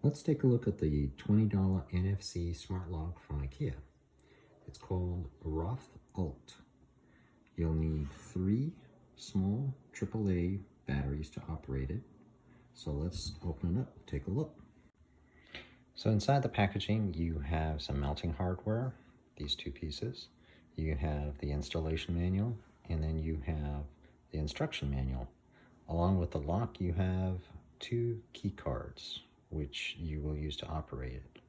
Let's take a look at the $20 NFC smart lock from Ikea. It's called ROTHULT. You'll need 3 small AAA batteries to operate it. So let's open it up, take a look. So inside the packaging, you have some mounting hardware, these 2 pieces. You have the installation manual, and then you have the instruction manual. Along with the lock, you have 2 key cards, which you will use to operate it.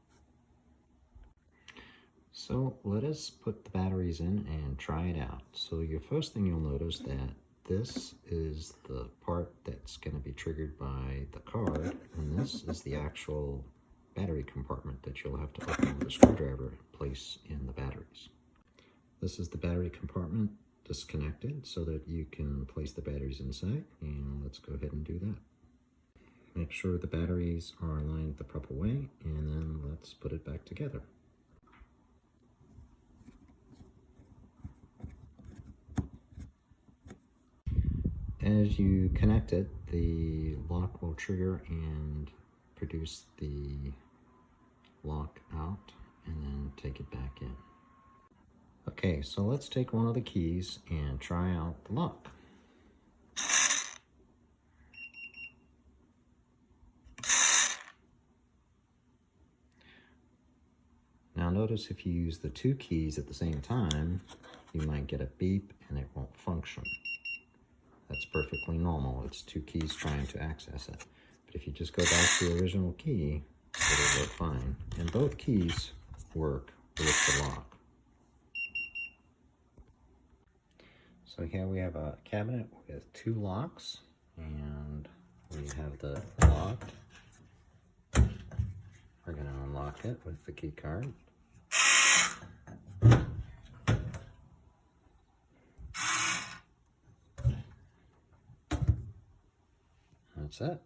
So let us put the batteries in and try it out. So your first thing you'll notice that this is the part that's going to be triggered by the card, and this is the actual battery compartment that you'll have to open with a screwdriver and place in the batteries. This is the battery compartment disconnected so that you can place the batteries inside, and let's go ahead and do that. Make sure the batteries are aligned the proper way, and then let's put it back together. As you connect it, the lock will trigger and produce the lock out and then take it back in. Okay, so let's take one of the keys and try out the lock. Now notice if you use the 2 keys at the same time, you might get a beep and it won't function. That's perfectly normal. It's 2 keys trying to access it. But if you just go back to the original key, it'll work fine. And both keys work with the lock. So here we have a cabinet with 2 locks, and we have the lock. We're going to unlock it with the key card. That's it.